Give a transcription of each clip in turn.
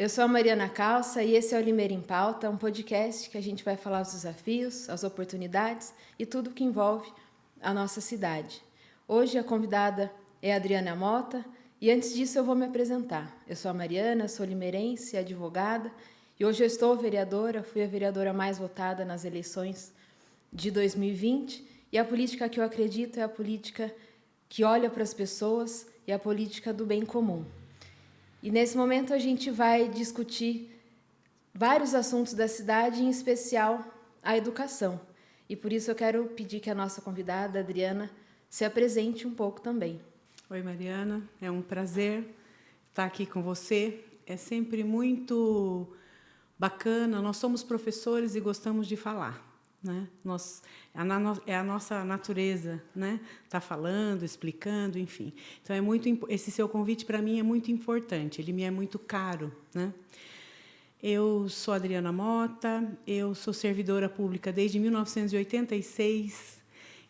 Eu sou a Mariana Calça e esse é o Limeira em Pauta, um podcast que a gente vai falar os desafios, as oportunidades e tudo que envolve a nossa cidade. Hoje a convidada é a Adriana Mota e antes disso eu vou me apresentar. Eu sou a Mariana, sou limeirense, advogada e hoje eu estou vereadora, fui a vereadora mais votada nas eleições de 2020 e a política que eu acredito é a política que olha para as pessoas e a política do bem comum. E nesse momento a gente vai discutir vários assuntos da cidade, em especial a educação. E por isso eu quero pedir que a nossa convidada, Adriana, se apresente um pouco também. Oi, Mariana. É um prazer estar aqui com você. É sempre muito bacana. Nós somos professores e gostamos de falar, né? É a nossa natureza, né? Tá falando, explicando, enfim. Então esse seu convite para mim é muito importante. Ele me é muito caro, né? Eu sou Adriana Mota. Eu sou servidora pública desde 1986.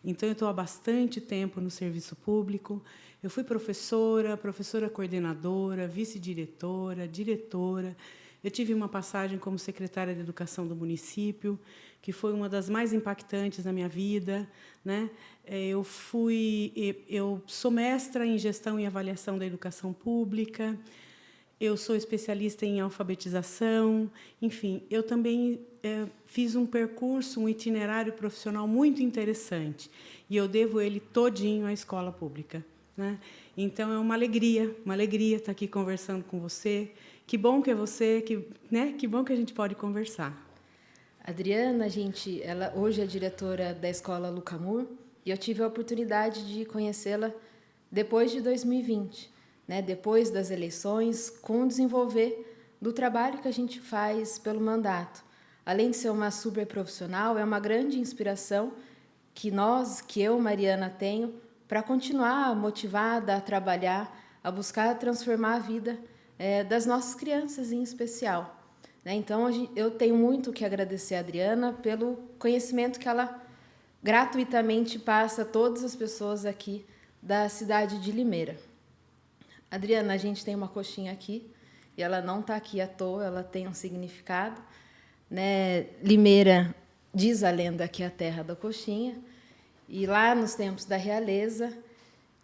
Então eu estou há bastante tempo no serviço público. Eu fui professora coordenadora, vice-diretora, diretora. Eu tive uma passagem como secretária de Educação do município, que foi uma das mais impactantes na minha vida, né? Eu sou mestra em Gestão e Avaliação da Educação Pública. Eu sou especialista em alfabetização. Enfim, eu também fiz um percurso, um itinerário profissional muito interessante. E eu devo ele todinho à escola pública, né? Então, é uma alegria estar aqui conversando com você. Que bom que é você, né? Que bom que a gente pode conversar. Adriana, ela hoje é diretora da Escola Lucamur e eu tive a oportunidade de conhecê-la depois de 2020, né? Depois das eleições, com o desenvolver do trabalho que a gente faz pelo mandato. Além de ser uma super profissional, é uma grande inspiração que eu, Mariana, tenho para continuar motivada a trabalhar, a buscar transformar a vida das nossas crianças em especial. Então, eu tenho muito que agradecer a Adriana pelo conhecimento que ela gratuitamente passa a todas as pessoas aqui da cidade de Limeira. Adriana, a gente tem uma coxinha aqui, e ela não está aqui à toa, ela tem um significado, né? Limeira, diz a lenda, que é a terra da coxinha, e lá nos tempos da realeza,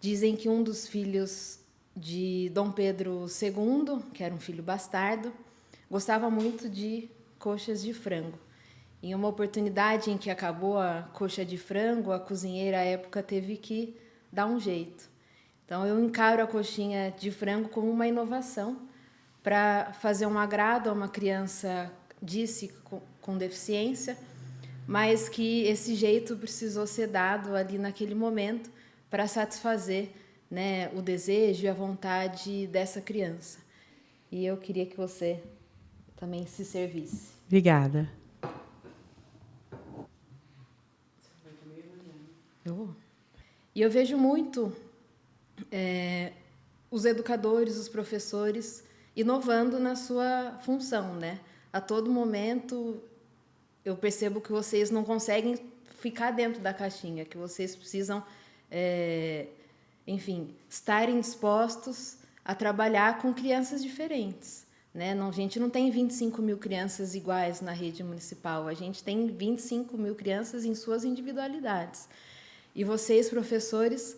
dizem que um dos filhos de Dom Pedro II, que era um filho bastardo, gostava muito de coxas de frango. Em uma oportunidade em que acabou a coxa de frango, a cozinheira à época teve que dar um jeito. Então, eu encaro a coxinha de frango como uma inovação para fazer um agrado a uma criança, com deficiência, mas que esse jeito precisou ser dado ali naquele momento para satisfazer, né, o desejo e a vontade dessa criança. E eu queria que você também se servisse. Obrigada. E eu vejo muito os educadores, os professores, inovando na sua função, né? A todo momento, eu percebo que vocês não conseguem ficar dentro da caixinha, que vocês precisam, estarem dispostos a trabalhar com crianças diferentes. Né? A gente não tem 25 mil crianças iguais na rede municipal, a gente tem 25 mil crianças em suas individualidades. E vocês, professores,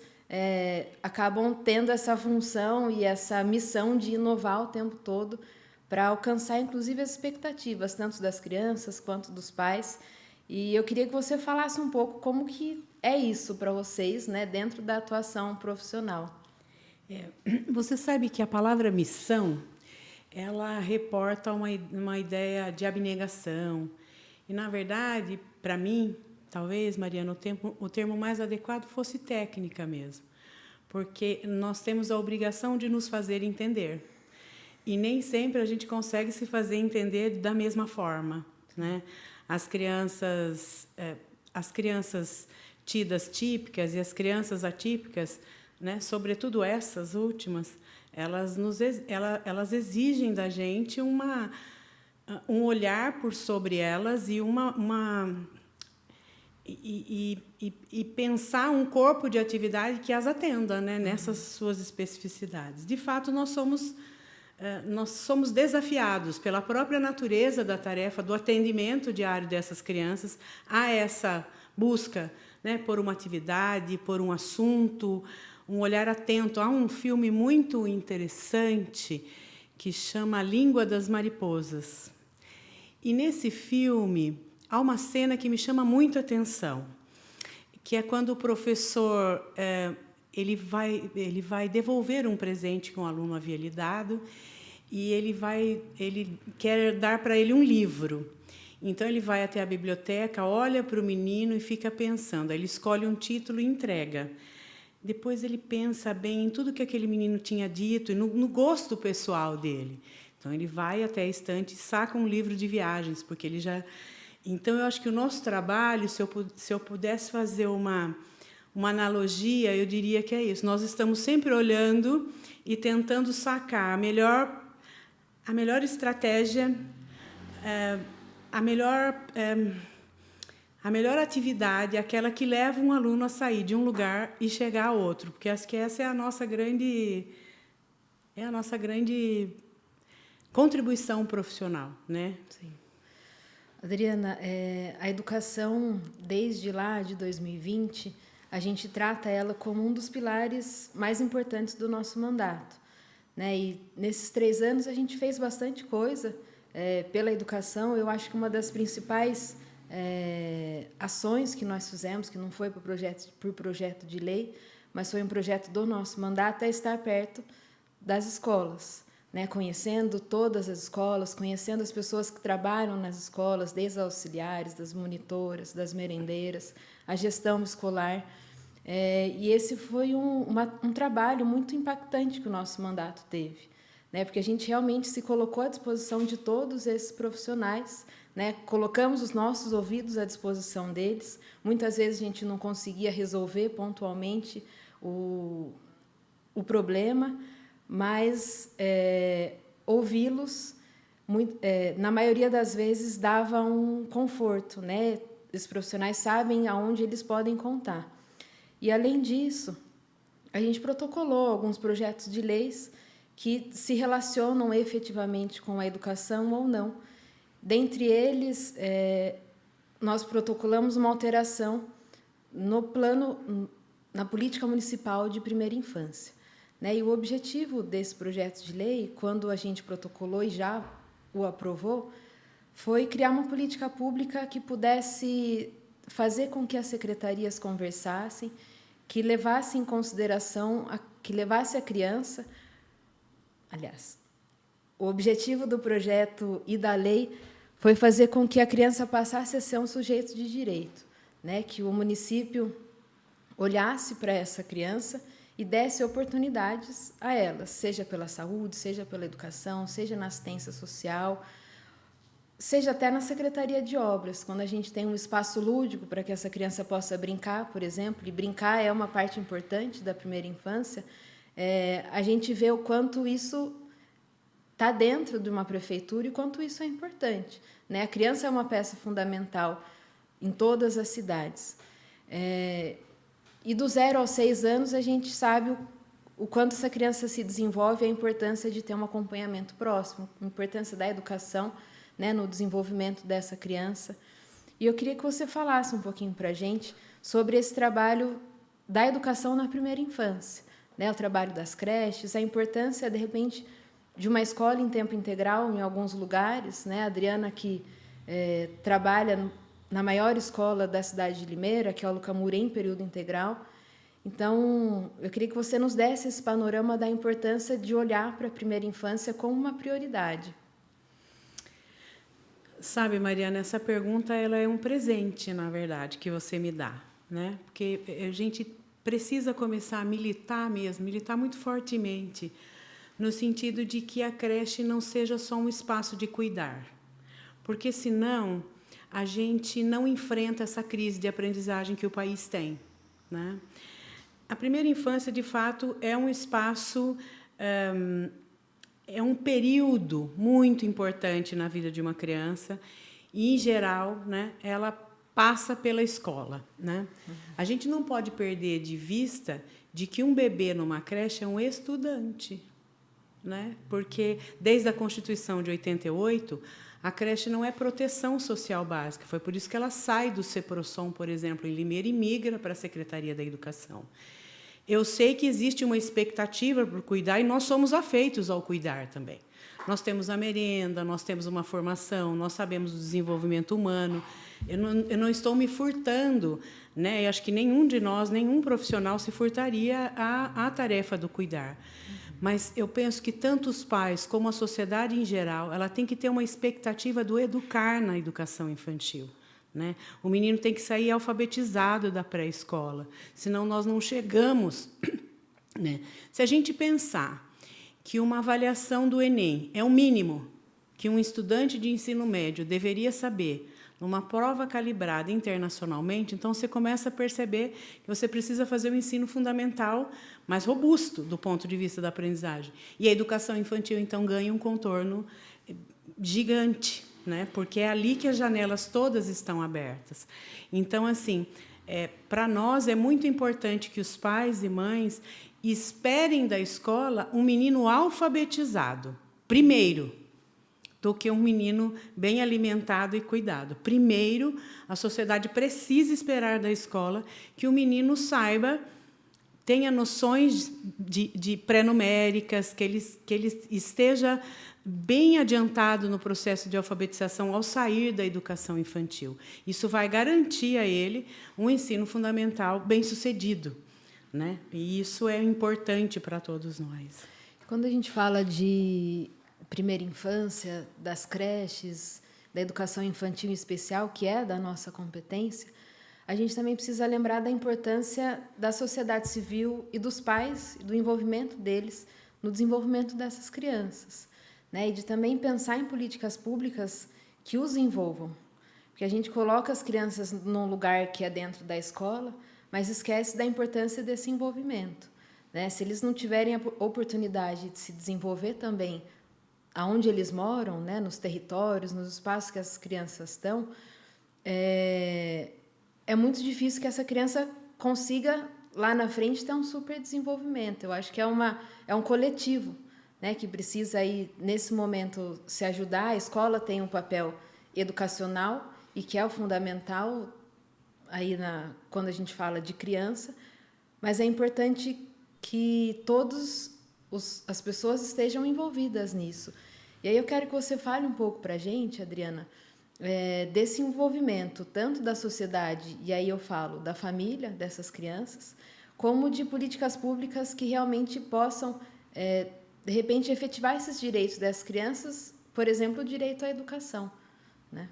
acabam tendo essa função e essa missão de inovar o tempo todo para alcançar, inclusive, as expectativas, tanto das crianças quanto dos pais. E eu queria que você falasse um pouco como que é isso para vocês, né, dentro da atuação profissional. Você sabe que a palavra missão, ela reporta uma ideia de abnegação. E, na verdade, para mim, talvez, Mariana, o termo mais adequado fosse técnica mesmo, porque nós temos a obrigação de nos fazer entender. E nem sempre a gente consegue se fazer entender da mesma forma, né? As crianças tidas típicas e as crianças atípicas, né, sobretudo essas últimas, elas exigem da gente um olhar por sobre elas e pensar um corpo de atividade que as atenda, né, nessas suas especificidades. De fato, nós somos nós somos desafiados pela própria natureza da tarefa do atendimento diário dessas crianças a essa busca, né, por uma atividade, por um assunto, um olhar atento. Há um filme muito interessante que chama A Língua das Mariposas. E, nesse filme, há uma cena que me chama muito a atenção, que é quando o professor ele vai devolver um presente que um aluno havia lhe dado, e ele quer dar para ele um livro. Então, ele vai até a biblioteca, olha para o menino e fica pensando. Aí ele escolhe um título e entrega. Depois, ele pensa bem em tudo que aquele menino tinha dito e no gosto pessoal dele. Então, ele vai até a estante e saca um livro de viagens, porque ele já... Então, eu acho que o nosso trabalho, se eu pudesse fazer uma analogia, eu diria que é isso. Nós estamos sempre olhando e tentando sacar a melhor estratégia, a melhor atividade, aquela que leva um aluno a sair de um lugar e chegar a outro, porque acho que essa é a nossa grande contribuição profissional, né? Sim. Adriana, a educação, desde lá de 2020, a gente trata ela como um dos pilares mais importantes do nosso mandato, né? E nesses 3 anos a gente fez bastante coisa pela educação. Eu acho que uma das principais ações que nós fizemos, que não foi por projeto de lei, mas foi um projeto do nosso mandato, é estar perto das escolas, né? Conhecendo todas as escolas, conhecendo as pessoas que trabalham nas escolas, desde os auxiliares, das monitoras, das merendeiras, a gestão escolar. E esse foi um trabalho muito impactante que o nosso mandato teve, né? Porque a gente realmente se colocou à disposição de todos esses profissionais, né? Colocamos os nossos ouvidos à disposição deles. Muitas vezes a gente não conseguia resolver pontualmente o problema, mas ouvi-los, na maioria das vezes, dava um conforto, né? Os profissionais sabem aonde eles podem contar. E, além disso, a gente protocolou alguns projetos de leis que se relacionam efetivamente com a educação ou não. Dentre eles, nós protocolamos uma alteração na política municipal de primeira infância, né? E o objetivo desse projeto de lei, quando a gente protocolou e já o aprovou, foi criar uma política pública que pudesse fazer com que as secretarias conversassem, que levasse em consideração, que levasse a criança... Aliás, o objetivo do projeto e da lei foi fazer com que a criança passasse a ser um sujeito de direito, né? Que o município olhasse para essa criança e desse oportunidades a ela, seja pela saúde, seja pela educação, seja na assistência social, seja até na Secretaria de Obras, quando a gente tem um espaço lúdico para que essa criança possa brincar, por exemplo, e brincar é uma parte importante da primeira infância, a gente vê o quanto isso está dentro de uma prefeitura e quanto isso é importante, né? A criança é uma peça fundamental em todas as cidades. E do 0 aos 6 anos, a gente sabe o quanto essa criança se desenvolve, a importância de ter um acompanhamento próximo, a importância da educação, né, no desenvolvimento dessa criança. E eu queria que você falasse um pouquinho para a gente sobre esse trabalho da educação na primeira infância, né, o trabalho das creches, a importância, de repente, de uma escola em tempo integral em alguns lugares, né? A Adriana, que trabalha na maior escola da cidade de Limeira, que é o Lucamur, em período integral. Então, eu queria que você nos desse esse panorama da importância de olhar para a primeira infância como uma prioridade. Sabe, Mariana, essa pergunta ela é um presente, na verdade, que você me dá, né? Porque a gente precisa começar a militar mesmo, militar muito fortemente, no sentido de que a creche não seja só um espaço de cuidar, porque senão a gente não enfrenta essa crise de aprendizagem que o país tem, né? A primeira infância, de fato, é um espaço, é um período muito importante na vida de uma criança e, em geral, né, ela passa pela escola, né? A gente não pode perder de vista de que um bebê numa creche é um estudante. né? Porque, desde a Constituição de 88, a creche não é proteção social básica. Foi por isso que ela sai do CEPROSOM, por exemplo, em Limeira, e migra para a Secretaria da Educação. Eu sei que existe uma expectativa por cuidar, e nós somos afeitos ao cuidar também. Nós temos a merenda, nós temos uma formação, nós sabemos do desenvolvimento humano. Eu não estou me furtando, né? Eu acho que nenhum de nós, nenhum profissional se furtaria à tarefa do cuidar. Mas eu penso que tanto os pais como a sociedade em geral, ela tem que ter uma expectativa do educar na educação infantil, né? O menino tem que sair alfabetizado da pré-escola, senão nós não chegamos, né? Se a gente pensar que uma avaliação do Enem é o mínimo que um estudante de ensino médio deveria saber numa prova calibrada internacionalmente, então você começa a perceber que você precisa fazer o ensino fundamental mais robusto do ponto de vista da aprendizagem. E a educação infantil, então, ganha um contorno gigante, né? Porque é ali que as janelas todas estão abertas. Então, assim, para nós é muito importante que os pais e mães esperem da escola um menino alfabetizado, primeiro, do que um menino bem alimentado e cuidado. Primeiro, a sociedade precisa esperar da escola que o menino saiba, tenha noções de pré-numéricas, que ele esteja bem adiantado no processo de alfabetização ao sair da educação infantil. Isso vai garantir a ele um ensino fundamental bem-sucedido, né? E isso é importante para todos nós. Quando a gente fala de primeira infância, das creches, da educação infantil em especial, que é da nossa competência, a gente também precisa lembrar da importância da sociedade civil e dos pais, do envolvimento deles no desenvolvimento dessas crianças, né? E de também pensar em políticas públicas que os envolvam. Porque a gente coloca as crianças num lugar que é dentro da escola, mas esquece da importância desse envolvimento, né? Se eles não tiverem a oportunidade de se desenvolver também aonde eles moram, né, nos territórios, nos espaços que as crianças estão, é muito difícil que essa criança consiga, lá na frente, ter um super desenvolvimento. Eu acho que é um coletivo, né, que precisa, aí, nesse momento, se ajudar. A escola tem um papel educacional, e que é o fundamental aí quando a gente fala de criança, mas é importante que as pessoas estejam envolvidas nisso. E aí eu quero que você fale um pouco para a gente, Adriana, desse envolvimento, tanto da sociedade, e aí eu falo da família dessas crianças, como de políticas públicas que realmente possam, de repente, efetivar esses direitos das crianças, por exemplo, o direito à educação, né?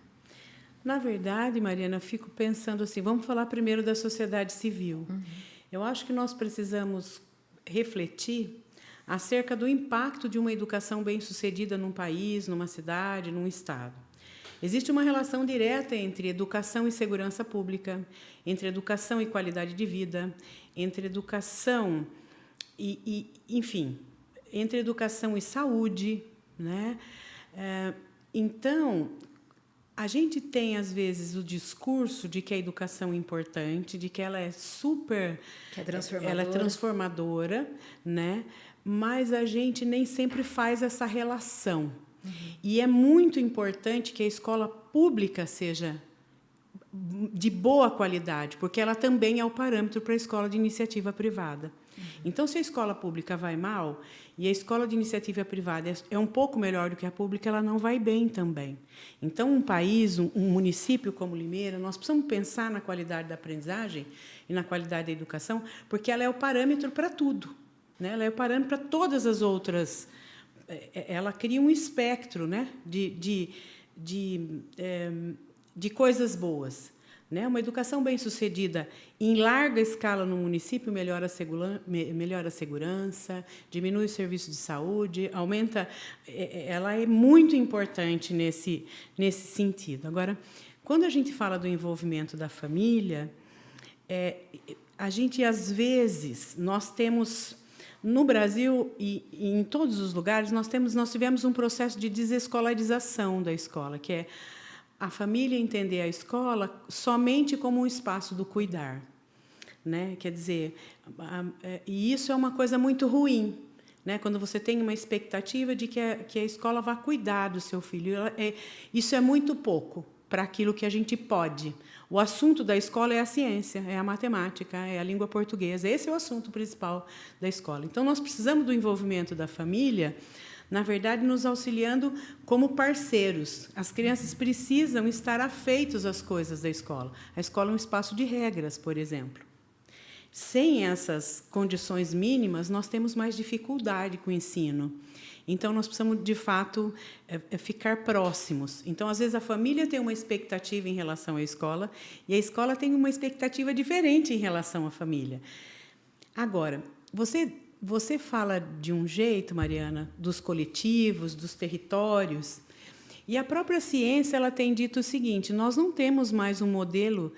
Na verdade, Mariana, eu fico pensando assim, vamos falar primeiro da sociedade civil. Uhum. Eu acho que nós precisamos refletir acerca do impacto de uma educação bem-sucedida num país, numa cidade, num estado. Existe uma relação direta entre educação e segurança pública, entre educação e qualidade de vida, entre educação enfim, entre educação e saúde, né? Então, a gente tem, às vezes, o discurso de que a educação é importante, de que ela é super... Que é transformadora. Ela é transformadora, né? Mas a gente nem sempre faz essa relação. Uhum. E é muito importante que a escola pública seja de boa qualidade, porque ela também é o parâmetro para a escola de iniciativa privada. Uhum. Então, se a escola pública vai mal e a escola de iniciativa privada é um pouco melhor do que a pública, ela não vai bem também. Então, um país, um município como Limeira, nós precisamos pensar na qualidade da aprendizagem e na qualidade da educação, porque ela é o parâmetro para tudo, né? Ela é o parâmetro para todas as outras. Ela cria um espectro, né, de coisas boas, né? Uma educação bem-sucedida em larga escala no município melhora a segurança, diminui o serviço de saúde, aumenta. Ela é muito importante nesse sentido. Agora, quando a gente fala do envolvimento da família, a gente, às vezes, nós temos... No Brasil e em todos os lugares, nós tivemos um processo de desescolarização da escola, que é a família entender a escola somente como um espaço do cuidar, né? Quer dizer, e isso é uma coisa muito ruim, né? Quando você tem uma expectativa de que a escola vá cuidar do seu filho. Isso é muito pouco para aquilo que a gente pode. O assunto da escola é a ciência, é a matemática, é a língua portuguesa. Esse é o assunto principal da escola. Então, nós precisamos do envolvimento da família, na verdade, nos auxiliando como parceiros. As crianças precisam estar afeitos às coisas da escola. A escola é um espaço de regras, por exemplo. Sem essas condições mínimas, nós temos mais dificuldade com o ensino. Então, nós precisamos, de fato, ficar próximos. Então, às vezes, a família tem uma expectativa em relação à escola e a escola tem uma expectativa diferente em relação à família. Agora, você fala de um jeito, Mariana, dos coletivos, dos territórios, e a própria ciência ela tem dito o seguinte: nós não temos mais um modelo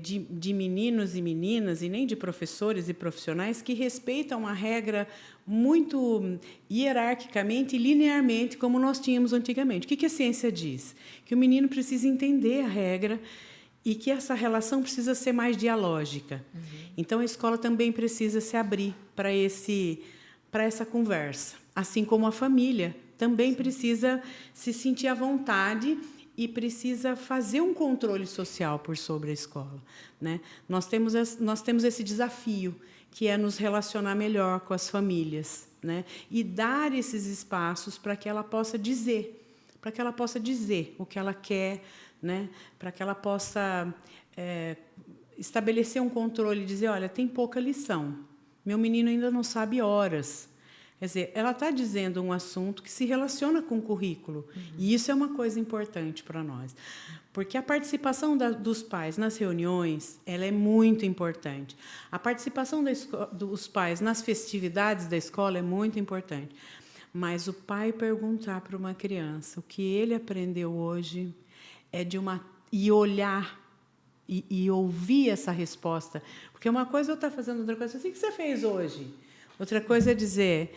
de meninos e meninas, e nem de professores e profissionais que respeitam a regra muito hierarquicamente e linearmente, como nós tínhamos antigamente. O que a ciência diz? Que o menino precisa entender a regra e que essa relação precisa ser mais dialógica. Uhum. Então, a escola também precisa se abrir para essa conversa, assim como a família também precisa se sentir à vontade e precisa fazer um controle social por sobre a escola, né? Nós temos esse desafio, que é nos relacionar melhor com as famílias, né? E dar esses espaços para que ela possa dizer o que ela quer, né? Para que ela possa estabelecer um controle e dizer: olha, tem pouca lição, meu menino ainda não sabe horas. Quer dizer, ela está dizendo um assunto que se relaciona com o currículo. Uhum. E isso é uma coisa importante para nós. Porque a participação dos pais nas reuniões ela é muito importante. A participação dos pais nas festividades da escola é muito importante. Mas o pai perguntar para uma criança o que ele aprendeu hoje e olhar e ouvir essa resposta. Porque uma coisa eu estou fazendo, outra coisa assim, o que você fez hoje? Outra coisa é dizer: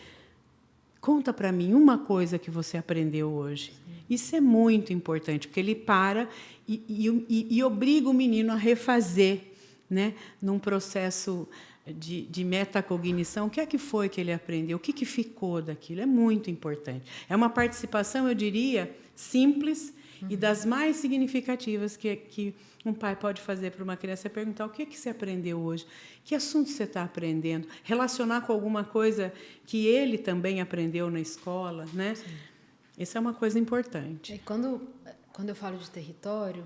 conta para mim uma coisa que você aprendeu hoje. Sim. Isso é muito importante, porque ele para e obriga o menino a refazer, né, num processo de metacognição. O que é que foi que ele aprendeu? O que ficou daquilo? É muito importante. É uma participação, eu diria, simples e das mais significativas que um pai pode fazer para uma criança. É perguntar: o que você aprendeu hoje? Que assunto você está aprendendo? Relacionar com alguma coisa que ele também aprendeu na escola, né? Sim. Isso é uma coisa importante. Quando eu falo de território,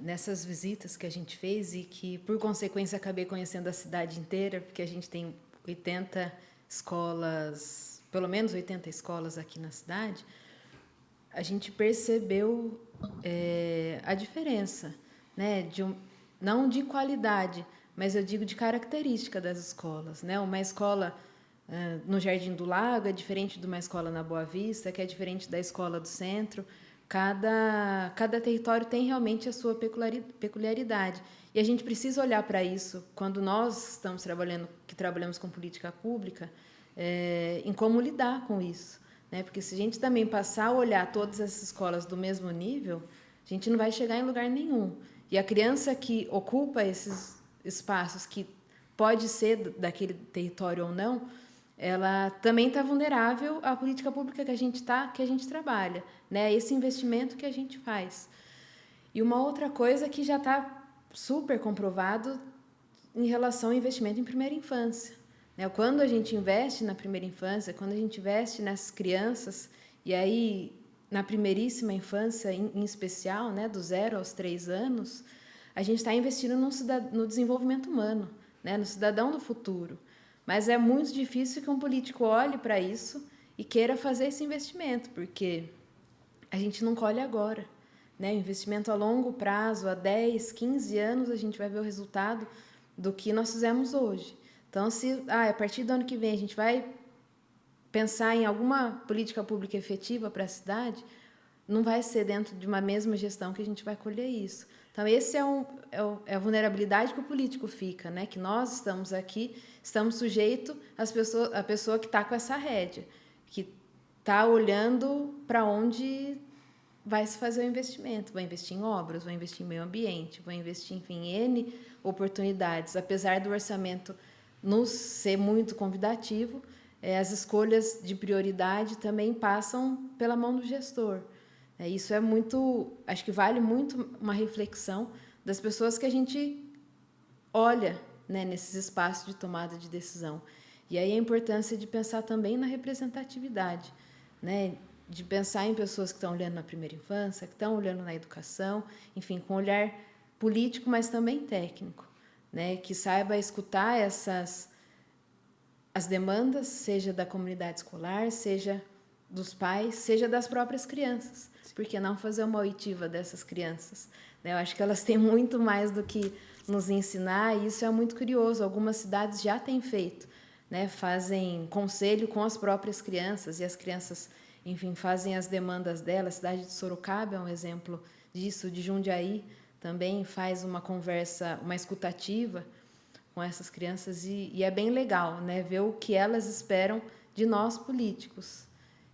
nessas visitas que a gente fez e que, por consequência, acabei conhecendo a cidade inteira, porque a gente tem 80 escolas, pelo menos 80 escolas aqui na cidade, a gente percebeu a diferença, né, não de qualidade, mas eu digo de característica das escolas, né? Uma escola no Jardim do Lago é diferente de uma escola na Boa Vista, que é diferente da escola do centro. Cada território tem realmente a sua peculiaridade. E a gente precisa olhar para isso quando nós trabalhamos com política pública, em como lidar com isso, né? Porque se a gente também passar a olhar todas essas escolas do mesmo nível, a gente não vai chegar em lugar nenhum. E a criança que ocupa esses espaços, que pode ser daquele território ou não, ela também está vulnerável à política pública que a gente trabalha, né? Esse investimento que a gente faz. E uma outra coisa que já está super comprovado em relação ao investimento em primeira infância, né? Quando a gente investe na primeira infância, quando a gente investe nessas crianças, e aí na primeiríssima infância em especial, né, do 0 aos 3 anos, a gente está investindo no desenvolvimento humano, né, no cidadão do futuro. Mas é muito difícil que um político olhe para isso e queira fazer esse investimento, porque a gente não colhe agora, né? Investimento a longo prazo, a 10, 15 anos, a gente vai ver o resultado do que nós fizemos hoje. Então, a partir do ano que vem a gente vai pensar em alguma política pública efetiva para a cidade, não vai ser dentro de uma mesma gestão que a gente vai colher isso. Então, esse é a vulnerabilidade que o político fica, né? Que nós estamos aqui, estamos sujeitos à pessoa que está com essa rédea, que está olhando para onde vai se fazer o investimento. Vai investir em obras, vai investir em meio ambiente, vai investir, enfim, em N oportunidades. Apesar do orçamento nos ser muito convidativo, as escolhas de prioridade também passam pela mão do gestor. Isso é muito, acho que vale muito uma reflexão das pessoas que a gente olha, né, nesses espaços de tomada de decisão. E aí a importância de pensar também na representatividade, né, de pensar em pessoas que estão olhando na primeira infância, que estão olhando na educação, enfim, com olhar político, mas também técnico, né, que saiba escutar as demandas, seja da comunidade escolar, seja dos pais, seja das próprias crianças. Por que não fazer uma oitiva dessas crianças? Eu acho que elas têm muito mais do que nos ensinar, e isso é muito curioso. Algumas cidades já têm feito, né? Fazem conselho com as próprias crianças, e as crianças, enfim, fazem as demandas delas. A cidade de Sorocaba é um exemplo disso, de Jundiaí também faz uma conversa, uma escutativa com essas crianças, e é bem legal, né? Ver o que elas esperam de nós políticos.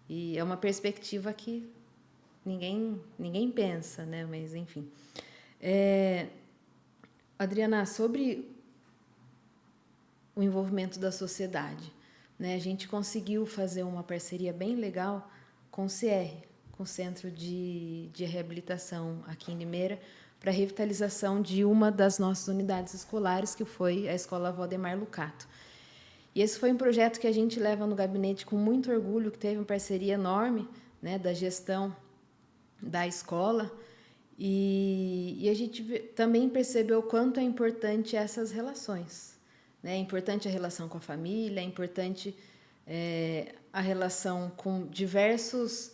E é uma perspectiva que ninguém pensa, né? Mas, enfim. Adriana, sobre o envolvimento da sociedade, né? A gente conseguiu fazer uma parceria bem legal com o CR, com o Centro de Reabilitação aqui em Limeira, para a revitalização de uma das nossas unidades escolares, que foi a Escola Valdemar Lucato. E esse foi um projeto que a gente leva no gabinete com muito orgulho, que teve uma parceria enorme, né, da gestão da escola, e a gente também percebeu o quanto é importante essas relações, né? É importante a relação com a família, é importante a relação com diversos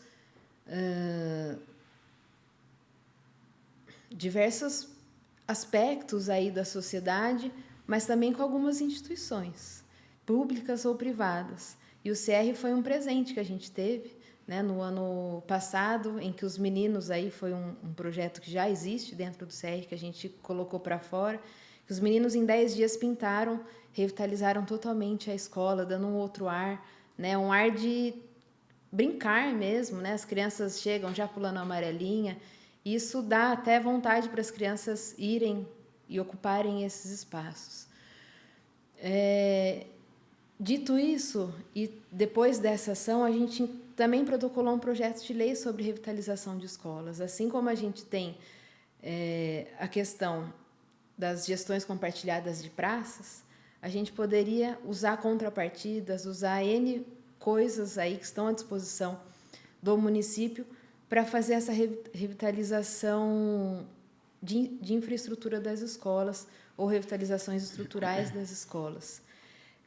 aspectos aí da sociedade, mas também com algumas instituições, públicas ou privadas. E o CR foi um presente que a gente teve, né, no ano passado, em que os meninos, aí foi um projeto que já existe dentro do CR, que a gente colocou para fora, que os meninos em 10 dias pintaram, revitalizaram totalmente a escola, dando um outro ar, né, um ar de brincar mesmo, né? As crianças chegam já pulando a amarelinha. Isso dá até vontade para as crianças irem e ocuparem esses espaços. Dito isso, e depois dessa ação, a gente também protocolou um projeto de lei sobre revitalização de escolas. Assim como a gente tem a questão das gestões compartilhadas de praças, a gente poderia usar contrapartidas, usar N coisas aí que estão à disposição do município para fazer essa revitalização de infraestrutura das escolas ou revitalizações estruturais das escolas.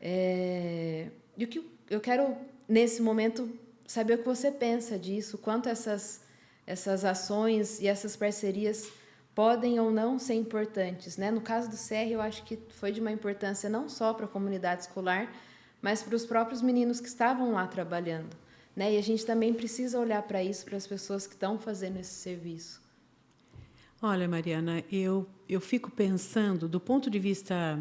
E o que eu quero, nesse momento, saber o que você pensa disso, quanto essas ações e essas parcerias podem ou não ser importantes, né? No caso do CR, eu acho que foi de uma importância não só para a comunidade escolar, mas para os próprios meninos que estavam lá trabalhando, né? E a gente também precisa olhar para isso, para as pessoas que estão fazendo esse serviço. Olha, Mariana, eu fico pensando, do ponto de vista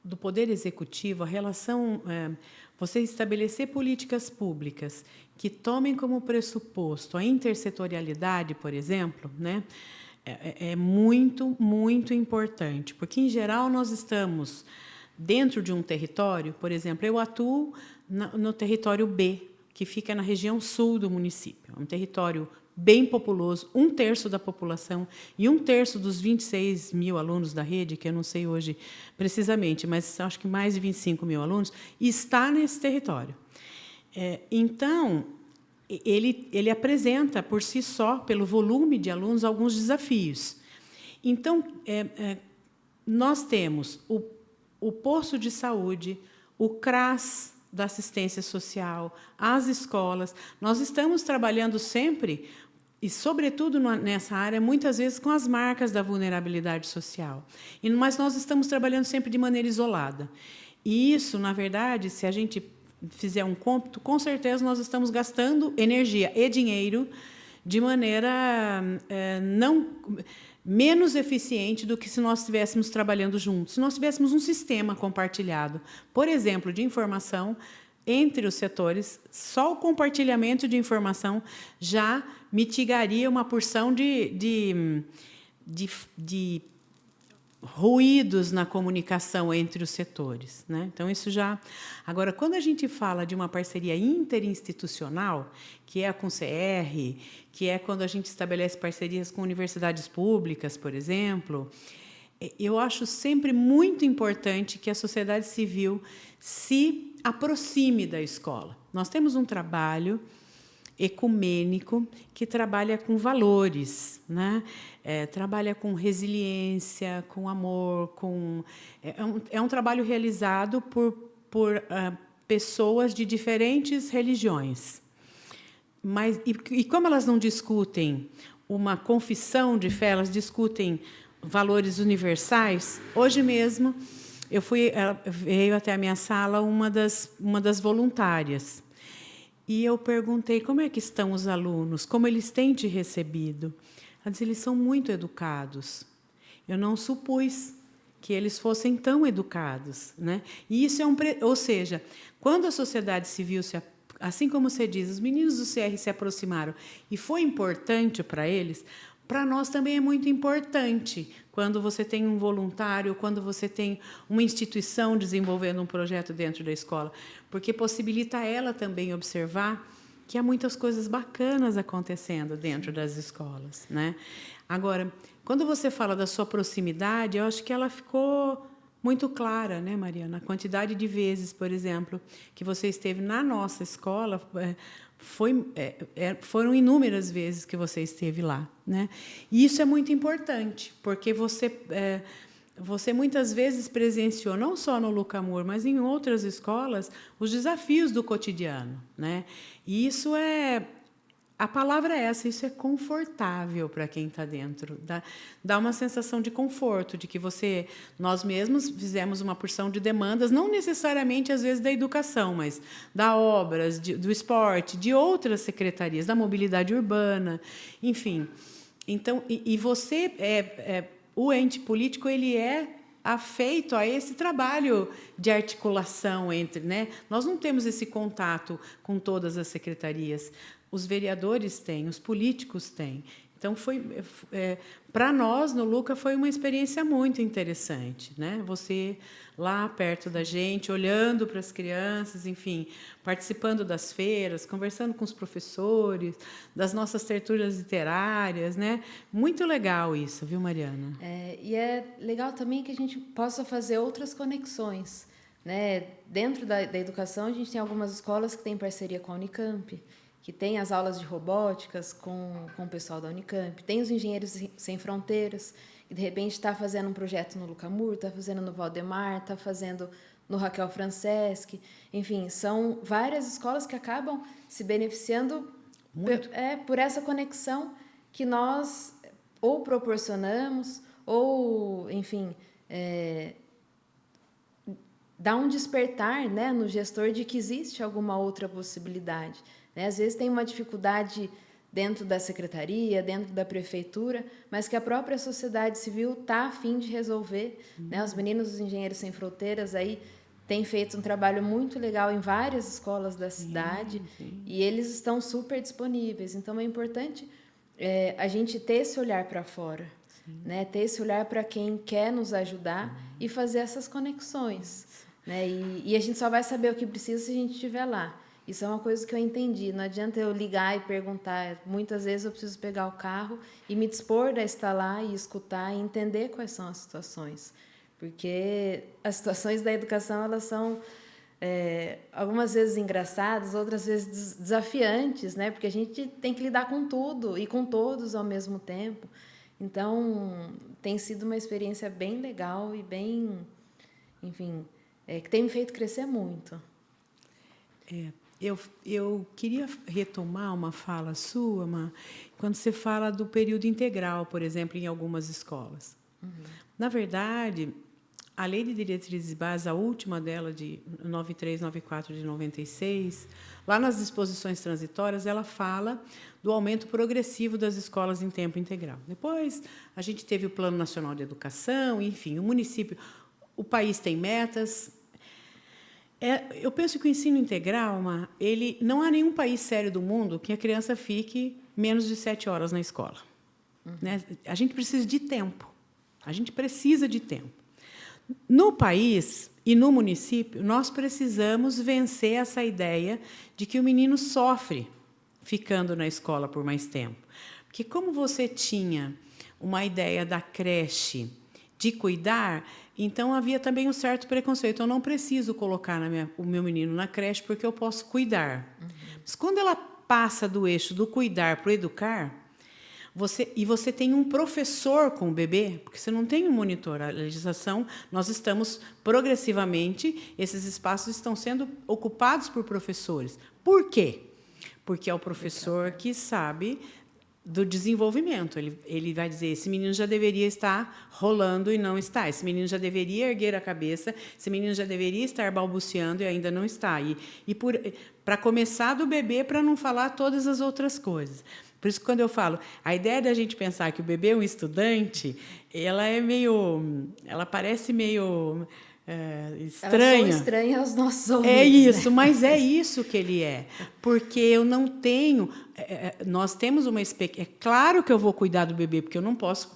do Poder Executivo, a relação, você estabelecer políticas públicas que tomem como pressuposto a intersetorialidade, por exemplo, né, é muito, muito importante, porque, em geral, nós estamos dentro de um território, por exemplo, eu atuo no território B, que fica na região sul do município, um território bem populoso, 1/3 da população e 1/3 dos 26 mil alunos da rede, que eu não sei hoje precisamente, mas acho que mais de 25 mil alunos, está nesse território. Então, ele apresenta, por si só, pelo volume de alunos, alguns desafios. Então, nós temos o posto de saúde, o CRAS da assistência social, as escolas. Nós estamos trabalhando sempre, e, sobretudo, nessa área, muitas vezes com as marcas da vulnerabilidade social. Mas nós estamos trabalhando sempre de maneira isolada. E isso, na verdade, se a gente fizer um cômputo, com certeza nós estamos gastando energia e dinheiro de maneira menos eficiente do que se nós estivéssemos trabalhando juntos. Se nós tivéssemos um sistema compartilhado, por exemplo, de informação entre os setores, só o compartilhamento de informação já mitigaria uma porção de ruídos na comunicação entre os setores, né? Então, isso já... Agora, quando a gente fala de uma parceria interinstitucional, que é a com o CR, que é quando a gente estabelece parcerias com universidades públicas, por exemplo, eu acho sempre muito importante que a sociedade civil se aproxime da escola. Nós temos um trabalho ecumênico que trabalha com valores, né? Trabalha com resiliência, com amor, é um trabalho realizado por pessoas de diferentes religiões. Mas e como elas não discutem uma confissão de fé, elas discutem valores universais. Hoje mesmo veio até a minha sala uma das voluntárias. E eu perguntei como é que estão os alunos, como eles têm te recebido. Ela disse, eles são muito educados. Eu não supus que eles fossem tão educados, né? E isso ou seja, quando a sociedade civil assim como você diz, os meninos do CR se aproximaram e foi importante para eles, para nós também é muito importante quando você tem um voluntário, quando você tem uma instituição desenvolvendo um projeto dentro da escola, porque possibilita ela também observar que há muitas coisas bacanas acontecendo dentro das escolas, né? Agora, quando você fala da sua proximidade, eu acho que ela ficou muito clara, né, Mariana? A quantidade de vezes, por exemplo, que você esteve na nossa escola, foram inúmeras vezes que você esteve lá, né? E isso é muito importante, porque você muitas vezes presenciou, não só no Lucamur, mas em outras escolas, os desafios do cotidiano, né? E isso a palavra é essa, isso é confortável para quem está dentro. Dá uma sensação de conforto, de que nós mesmos fizemos uma porção de demandas, não necessariamente, às vezes, da educação, mas da obras, do esporte, de outras secretarias, da mobilidade urbana, enfim. Então, o ente político ele é afeito a esse trabalho de articulação entre, né? Nós não temos esse contato com todas as secretarias. Os vereadores têm, os políticos têm. Então, para nós, no Luca, foi uma experiência muito interessante, né? Você lá perto da gente, olhando para as crianças, enfim, participando das feiras, conversando com os professores, das nossas tertúlias literárias, né? Muito legal isso, viu, Mariana? E é legal também que a gente possa fazer outras conexões, né? Dentro da educação, a gente tem algumas escolas que têm parceria com a Unicamp, que tem as aulas de robóticas com o pessoal da Unicamp, tem os Engenheiros Sem Fronteiras, que de repente está fazendo um projeto no Lucamur, está fazendo no Valdemar, está fazendo no Raquel Franceschi. Enfim, são várias escolas que acabam se beneficiando por essa conexão que nós ou proporcionamos, ou, enfim, dá um despertar, né, no gestor de que existe alguma outra possibilidade. Às vezes tem uma dificuldade dentro da secretaria, dentro da prefeitura, mas que a própria sociedade civil está a fim de resolver. Né? Os meninos dos Engenheiros Sem Fronteiras aí têm feito um trabalho muito legal em várias escolas da cidade, e eles estão super disponíveis. Então, é importante a gente ter esse olhar para fora, né? Ter esse olhar para quem quer nos ajudar e fazer essas conexões. Né? E a gente só vai saber o que precisa se a gente estiver lá. Isso é uma coisa que eu entendi. Não adianta eu ligar e perguntar. Muitas vezes eu preciso pegar o carro e me dispor a estar lá e escutar e entender quais são as situações. Porque as situações da educação, elas são algumas vezes engraçadas, outras vezes desafiantes, né? Porque a gente tem que lidar com tudo e com todos ao mesmo tempo. Então, tem sido uma experiência bem legal e bem, enfim, que tem me feito crescer muito. Eu queria retomar uma fala sua, quando você fala do período integral, por exemplo, em algumas escolas. Na verdade, a Lei de Diretrizes e Bases, a última dela, de 9394 de 96, lá nas disposições transitórias, ela fala do aumento progressivo das escolas em tempo integral. Depois, a gente teve o Plano Nacional de Educação, enfim, o município, o país tem metas. Eu penso que o ensino integral, ele não há nenhum país sério do mundo que a criança fique menos de 7 horas na escola. Né? A gente precisa de tempo. A gente precisa de tempo. No país e no município, nós precisamos vencer essa ideia de que o menino sofre ficando na escola por mais tempo. Porque como você tinha uma ideia da creche de cuidar, então havia também um certo preconceito. Eu não preciso colocar o meu menino na creche porque eu posso cuidar. Mas quando ela passa do eixo do cuidar para o educar, você tem um professor com o bebê, porque você não tem um monitor. A legislação, nós estamos progressivamente, esses espaços estão sendo ocupados por professores. Por quê? Porque é o professor que sabe do desenvolvimento. Ele vai dizer, esse menino já deveria estar rolando e não está. Esse menino já deveria erguer a cabeça. Esse menino já deveria estar balbuciando e ainda não está. Para começar do bebê, para não falar todas as outras coisas. Por isso, quando eu falo, a ideia da gente pensar que o bebê é um estudante, ela parece meio estranha. Ela soa estranha aos nossos ouvidos. É isso, né? mas é isso que ele é. Porque eu não tenho... nós temos uma expectativa... É claro que eu vou cuidar do bebê, porque eu não posso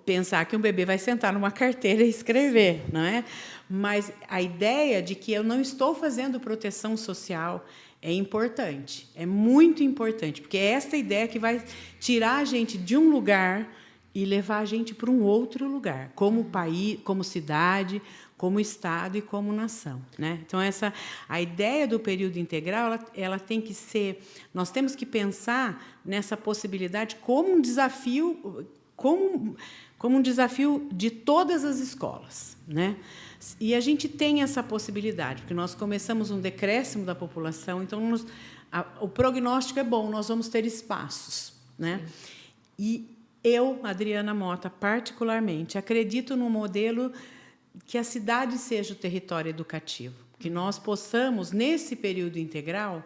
pensar que um bebê vai sentar numa carteira e escrever, não é? Mas a ideia de que eu não estou fazendo proteção social é importante, é muito importante, porque é esta ideia que vai tirar a gente de um lugar e levar a gente para um outro lugar, como país, como cidade, como Estado e como nação, né? Então a ideia do período integral, ela tem que ser, nós temos que pensar nessa possibilidade como um desafio, como um desafio de todas as escolas, né? E a gente tem essa possibilidade, porque nós começamos um decréscimo da população, então o prognóstico é bom, nós vamos ter espaços, né? E eu, Adriana Mota, particularmente, acredito no modelo que a cidade seja o território educativo, que nós possamos, nesse período integral,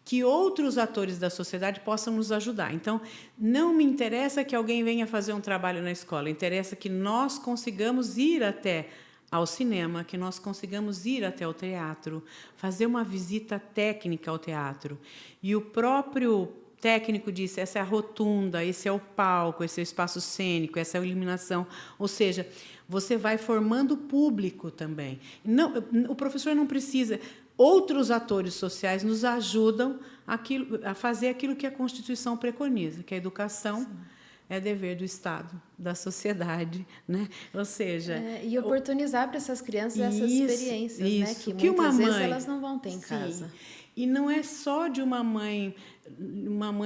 que outros atores da sociedade possam nos ajudar. Então, não me interessa que alguém venha fazer um trabalho na escola, interessa que nós consigamos ir até ao cinema, que nós consigamos ir até o teatro, fazer uma visita técnica ao teatro. E o próprio técnico disse, essa é a rotunda, esse é o palco, esse é o espaço cênico, essa é a iluminação. Ou seja, você vai formando público também. Não, o professor não precisa... Outros atores sociais nos ajudam a fazer aquilo que a Constituição preconiza, que a educação... Sim. É dever do Estado, da sociedade, né? Ou seja... e oportunizar para essas crianças essas experiências, né? Que muitas vezes elas não vão ter em casa. E não é só de uma mãe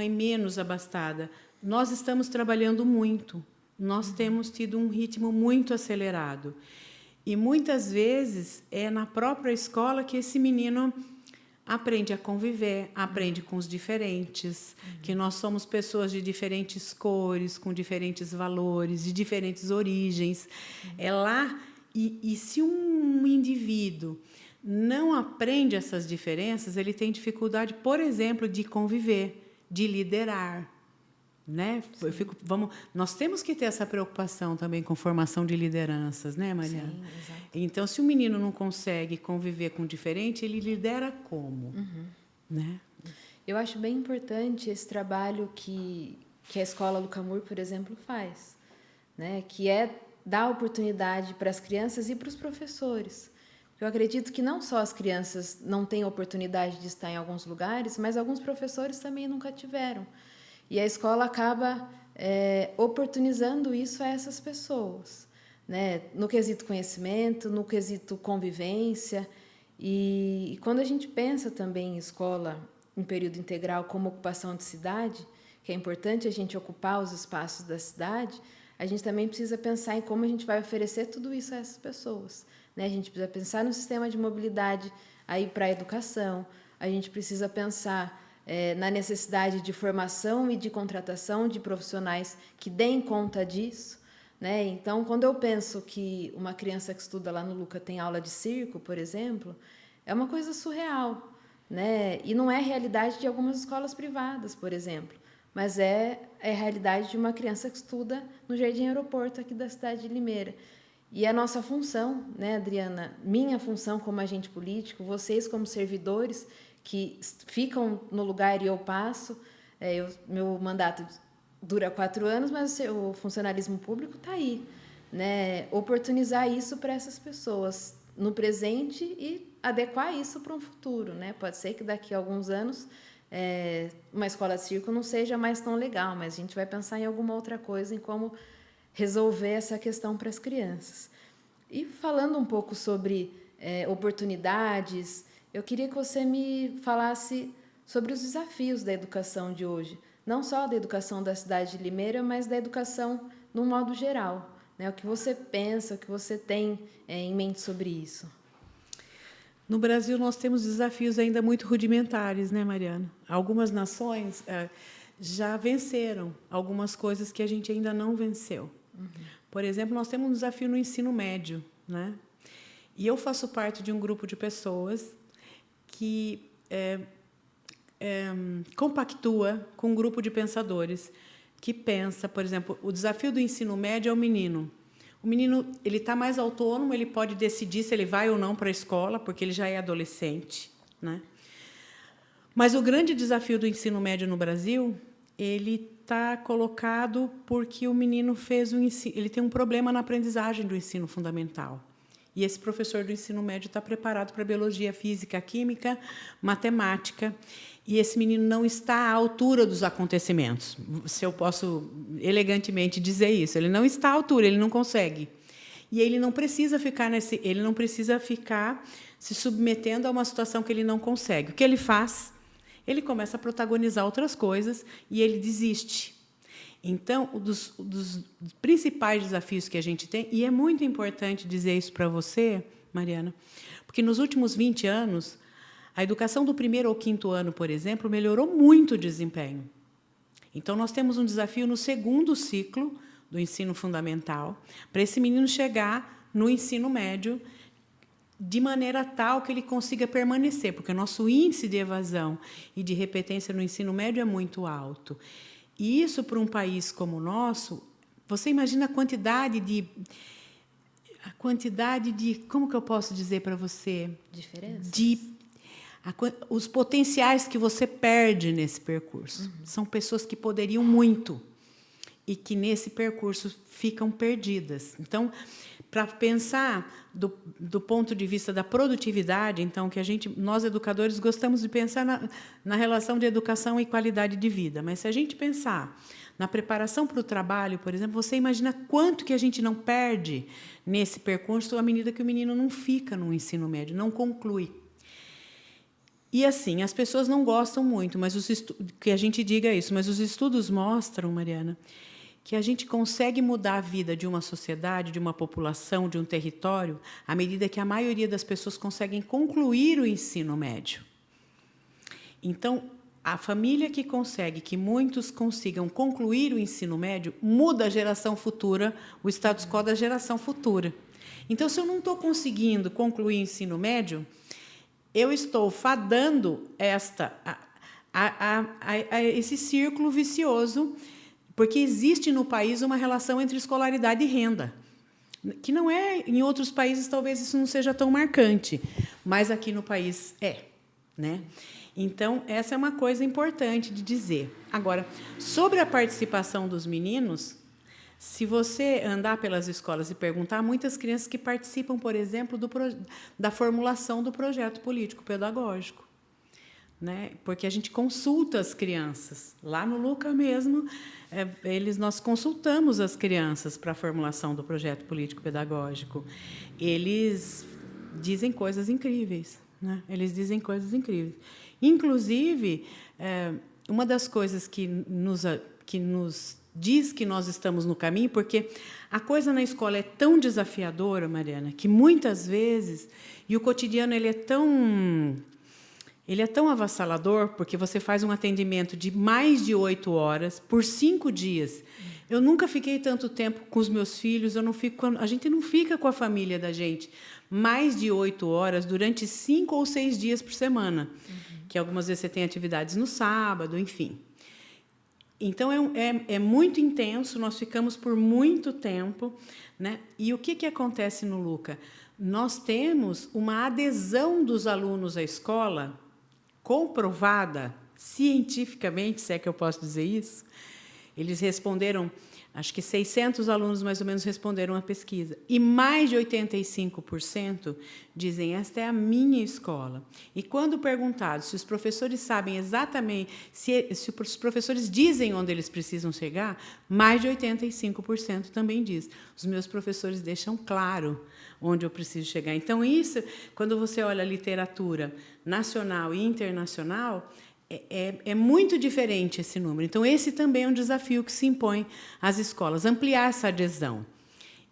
menos abastada. Nós estamos trabalhando muito. Nós temos tido um ritmo muito acelerado. E, muitas vezes, é na própria escola que esse menino... aprende a conviver, aprende com os diferentes, que nós somos pessoas de diferentes cores, com diferentes valores, de diferentes origens. É lá, e se um indivíduo não aprende essas diferenças, ele tem dificuldade, por exemplo, de conviver, de liderar. Né? Nós temos que ter essa preocupação também com formação de lideranças, né, Mariana? Sim, exato. Então, se o menino não consegue conviver com o diferente, ele lidera como? Né? Eu acho bem importante esse trabalho que a Escola Lucamur, por exemplo, faz, né? Que é dar oportunidade para as crianças e para os professores. Eu acredito que não só as crianças não têm oportunidade de estar em alguns lugares, mas alguns professores também nunca tiveram. E a escola acaba oportunizando isso a essas pessoas, né? No quesito conhecimento, no quesito convivência. E quando a gente pensa também em escola, em período integral, como ocupação de cidade, que é importante a gente ocupar os espaços da cidade, a gente também precisa pensar em como a gente vai oferecer tudo isso a essas pessoas, né? A gente precisa pensar no sistema de mobilidade aí para a educação, a gente precisa pensar na necessidade de formação e de contratação de profissionais que deem conta disso, né? Então, quando eu penso que uma criança que estuda lá no Luca tem aula de circo, por exemplo, é uma coisa surreal, né? E não é a realidade de algumas escolas privadas, por exemplo, mas é a realidade de uma criança que estuda no Jardim Aeroporto, aqui da cidade de Limeira. E a nossa função, né, Adriana, minha função como agente político, vocês como servidores que ficam no lugar e eu passo, meu mandato dura 4 anos, mas o funcionalismo público está aí, né, oportunizar isso para essas pessoas no presente e adequar isso para um futuro, né? Pode ser que daqui a alguns anos uma escola de circo não seja mais tão legal, mas a gente vai pensar em alguma outra coisa, em como resolver essa questão para as crianças. E falando um pouco sobre oportunidades, eu queria que você me falasse sobre os desafios da educação de hoje, não só da educação da cidade de Limeira, mas da educação no modo geral, né? O que você pensa, o que você tem em mente sobre isso? No Brasil, nós temos desafios ainda muito rudimentares, né, Mariana? Algumas nações já venceram algumas coisas que a gente ainda não venceu. Por exemplo, nós temos um desafio no ensino médio, né? E eu faço parte de um grupo de pessoas que compactua com um grupo de pensadores que pensa, por exemplo, o desafio do ensino médio é o menino. O menino ele está mais autônomo, ele pode decidir se ele vai ou não para a escola, porque ele já é adolescente, né? Mas o grande desafio do ensino médio no Brasil, ele está colocado porque o menino ele tem um problema na aprendizagem do ensino fundamental. E esse professor do ensino médio está preparado para biologia, física, química, matemática. E esse menino não está à altura dos acontecimentos, se eu posso elegantemente dizer isso. Ele não está à altura, ele não consegue. E ele não precisa ficar se submetendo a uma situação que ele não consegue. O que ele faz? Ele começa a protagonizar outras coisas e ele desiste. Então, um dos principais desafios que a gente tem, e é muito importante dizer isso para você, Mariana, porque nos últimos 20 anos, a educação do 1º ao 5º ano, por exemplo, melhorou muito o desempenho. Então, nós temos um desafio no 2º ciclo do ensino fundamental, para esse menino chegar no ensino médio de maneira tal que ele consiga permanecer, porque o nosso índice de evasão e de repetência no ensino médio é muito alto. E isso, para um país como o nosso, você imagina a quantidade de como que eu posso dizer para você? Diferença? Os potenciais que você perde nesse percurso. São pessoas que poderiam muito e que, nesse percurso, ficam perdidas. Então, para pensar do ponto de vista da produtividade, então, que nós, educadores, gostamos de pensar na relação de educação e qualidade de vida. Mas, se a gente pensar na preparação para o trabalho, por exemplo, você imagina quanto que a gente não perde nesse percurso à medida que o menino não fica no ensino médio, não conclui. E, assim, as pessoas não gostam muito que a gente diga isso, mas os estudos mostram, Mariana, que a gente consegue mudar a vida de uma sociedade, de uma população, de um território, à medida que a maioria das pessoas conseguem concluir o ensino médio. Então, a família que consegue que muitos consigam concluir o ensino médio muda a geração futura, o status quo da geração futura. Então, se eu não estou conseguindo concluir o ensino médio, eu estou fadando a esse círculo vicioso, porque existe no país uma relação entre escolaridade e renda, que não é, em outros países talvez isso não seja tão marcante, mas aqui no país é, né? Então, essa é uma coisa importante de dizer. Agora, sobre a participação dos meninos, se você andar pelas escolas e perguntar, há muitas crianças que participam, por exemplo, da formulação do projeto político-pedagógico, né? Porque a gente consulta as crianças. Lá no Luca mesmo, nós consultamos as crianças para a formulação do projeto político-pedagógico. Eles dizem coisas incríveis, né? Eles dizem coisas incríveis. Inclusive, uma das coisas que nos diz que nós estamos no caminho, porque a coisa na escola é tão desafiadora, Mariana, que muitas vezes, e o cotidiano ele é tão avassalador, porque você faz um atendimento de mais de 8 horas por 5 dias. Eu nunca fiquei tanto tempo com os meus filhos, a gente não fica com a família da gente mais de 8 horas durante 5 ou 6 dias por semana, que algumas vezes você tem atividades no sábado, enfim. Então, é muito intenso, nós ficamos por muito tempo, né? E o que acontece no Luca? Nós temos uma adesão dos alunos à escola comprovada cientificamente, se é que eu posso dizer isso. Eles responderam Acho que 600 alunos, mais ou menos, responderam à pesquisa. E mais de 85% dizem, esta é a minha escola. E quando perguntado se os professores sabem exatamente, se os professores dizem onde eles precisam chegar, mais de 85% também diz. Os meus professores deixam claro onde eu preciso chegar. Então, isso, quando você olha a literatura nacional e internacional, é muito diferente esse número. Então, esse também é um desafio que se impõe às escolas, ampliar essa adesão.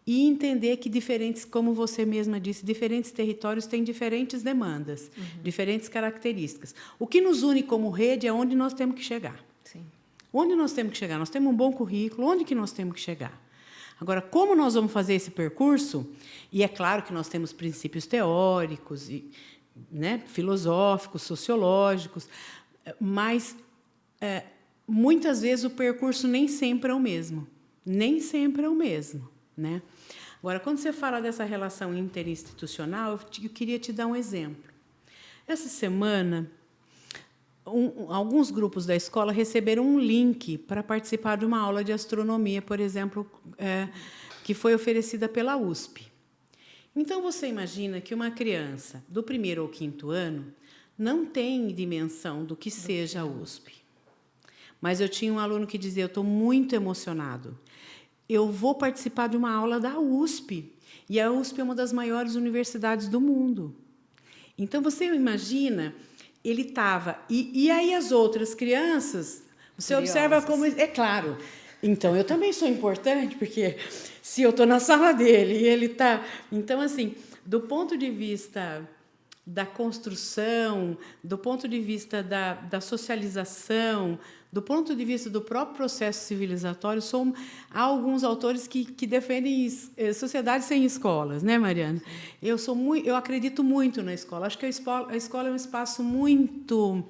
E entender que diferentes, como você mesma disse, diferentes territórios têm diferentes demandas, diferentes características. O que nos une como rede é onde nós temos que chegar. Sim. Onde nós temos que chegar? Nós temos um bom currículo, onde que nós temos que chegar? Agora, como nós vamos fazer esse percurso? E é claro que nós temos princípios teóricos, né, filosóficos, sociológicos, mas, muitas vezes, o percurso nem sempre é o mesmo. Nem sempre é o mesmo. Né? Agora, quando você fala dessa relação interinstitucional, eu queria te dar um exemplo. Essa semana, alguns grupos da escola receberam um link para participar de uma aula de astronomia, por exemplo, que foi oferecida pela USP. Então, você imagina que uma criança do 1º ao 5º ano não tem dimensão do que seja a USP. Mas eu tinha um aluno que dizia, eu estou muito emocionado. Eu vou participar de uma aula da USP. E a USP é uma das maiores universidades do mundo. Então, você imagina, ele estava... E aí as outras crianças, você observa como... É claro. Então, eu também sou importante, porque se eu estou na sala dele e ele está... Então, assim, do ponto de vista da construção, do ponto de vista da socialização, do ponto de vista do próprio processo civilizatório, há alguns autores que defendem sociedades sem escolas, né, Mariana? Eu acredito muito na escola. Acho que a escola é um espaço muito...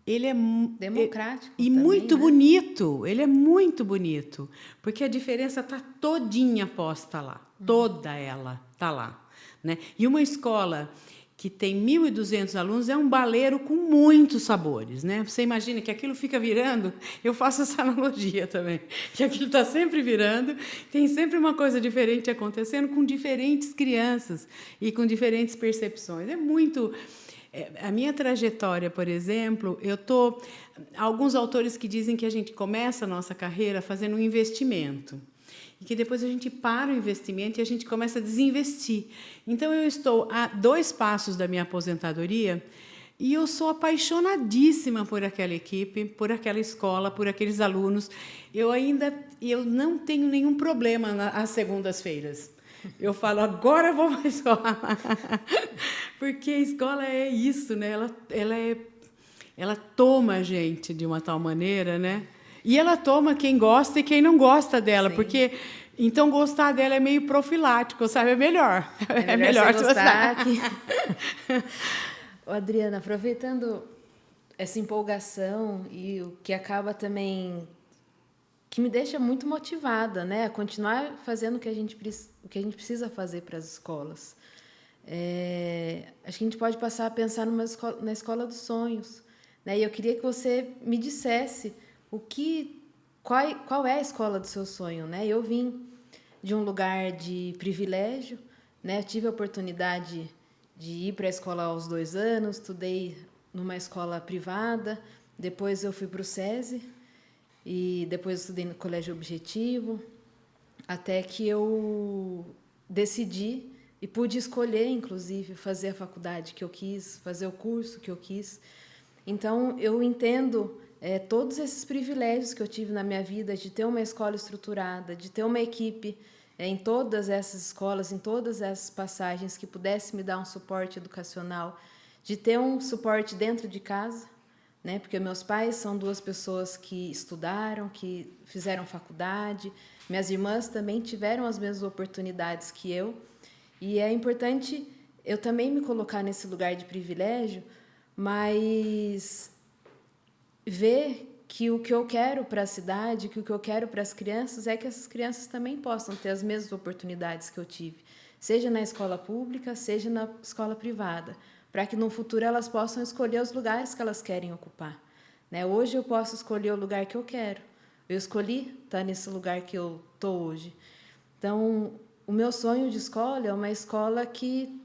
Ele é democrático e também, muito, né? bonito. Ele é muito bonito, porque a diferença está todinha posta lá. Toda ela está lá. Né? E uma escola que tem 1.200 alunos, é um baleiro com muitos sabores. Né? Você imagina que aquilo fica virando, eu faço essa analogia também, que aquilo está sempre virando, tem sempre uma coisa diferente acontecendo com diferentes crianças e com diferentes percepções. É muito... A minha trajetória, por exemplo, alguns autores que dizem que a gente começa a nossa carreira fazendo um investimento. E que depois a gente para o investimento e a gente começa a desinvestir. Então, eu estou a 2 passos da minha aposentadoria e eu sou apaixonadíssima por aquela equipe, por aquela escola, por aqueles alunos. Eu não tenho nenhum problema às segundas-feiras. Eu falo, agora eu vou para a escola. Porque a escola é isso, né? Ela toma a gente de uma tal maneira, né? E ela toma quem gosta e quem não gosta dela, Sim. Porque então gostar dela é meio profilático, sabe? É melhor. É melhor você gostar. Adriana, aproveitando essa empolgação e o que acaba também que me deixa muito motivada, né, a continuar fazendo o que a gente precisa fazer para as escolas. Acho que a gente pode passar a pensar na escola dos sonhos, né? E eu queria que você me dissesse qual é a escola do seu sonho, né? Eu vim de um lugar de privilégio, né? Eu tive a oportunidade de ir para a escola aos 2 anos, estudei numa escola privada, depois eu fui para o SESI e depois estudei no Colégio Objetivo, até que eu decidi e pude escolher, inclusive, fazer a faculdade que eu quis, fazer o curso que eu quis. Então, eu entendo todos esses privilégios que eu tive na minha vida, de ter uma escola estruturada, de ter uma equipe em todas essas escolas, em todas essas passagens, que pudesse me dar um suporte educacional, de ter um suporte dentro de casa, né? Porque meus pais são 2 pessoas que estudaram, que fizeram faculdade, minhas irmãs também tiveram as mesmas oportunidades que eu, e é importante eu também me colocar nesse lugar de privilégio, mas ver que o que eu quero para a cidade, que o que eu quero para as crianças é que essas crianças também possam ter as mesmas oportunidades que eu tive, seja na escola pública, seja na escola privada, para que no futuro elas possam escolher os lugares que elas querem ocupar. Né? Hoje eu posso escolher o lugar que eu quero, eu escolhi estar nesse lugar que eu estou hoje. Então, o meu sonho de escola é uma escola que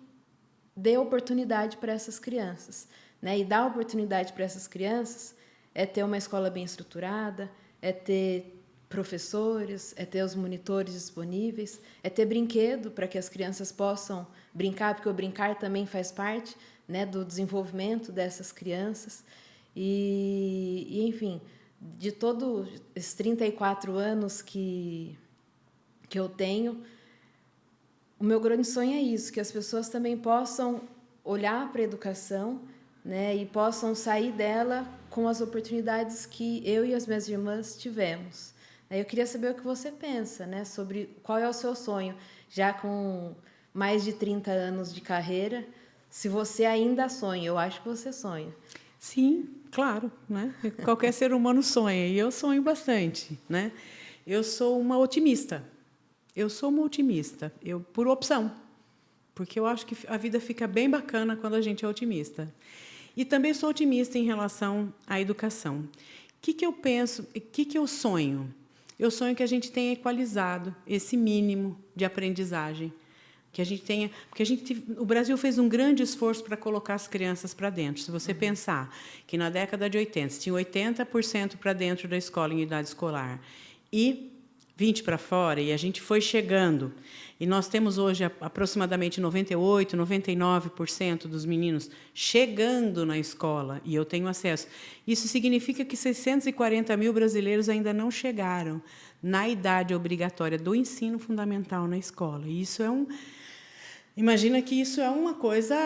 dê oportunidade para essas crianças, né? E dar oportunidade para essas crianças é ter uma escola bem estruturada, é ter professores, é ter os monitores disponíveis, é ter brinquedo para que as crianças possam brincar, porque o brincar também faz parte, né, do desenvolvimento dessas crianças. Enfim, de todos esses 34 anos que eu tenho, o meu grande sonho é isso, que as pessoas também possam olhar para a educação, né, e possam sair dela com as oportunidades que eu e as minhas irmãs tivemos. Eu queria saber o que você pensa, né, sobre qual é o seu sonho, já com mais de 30 anos de carreira, se você ainda sonha, eu acho que você sonha. Sim, claro, né? Qualquer ser humano sonha, e eu sonho bastante, né? Eu sou uma otimista. Por opção, porque eu acho que a vida fica bem bacana quando a gente é otimista. E também sou otimista em relação à educação. O que eu penso, o que eu sonho? Eu sonho que a gente tenha equalizado esse mínimo de aprendizagem, que a gente tenha, porque o Brasil fez um grande esforço para colocar as crianças para dentro. Se você pensar que na década de 80 tinha 80% para dentro da escola em idade escolar e 20% para fora, e a gente foi chegando. E nós temos hoje aproximadamente 98%, 99% dos meninos chegando na escola, e eu tenho acesso. Isso significa que 640 mil brasileiros ainda não chegaram na idade obrigatória do ensino fundamental na escola. E isso imagina que isso é uma coisa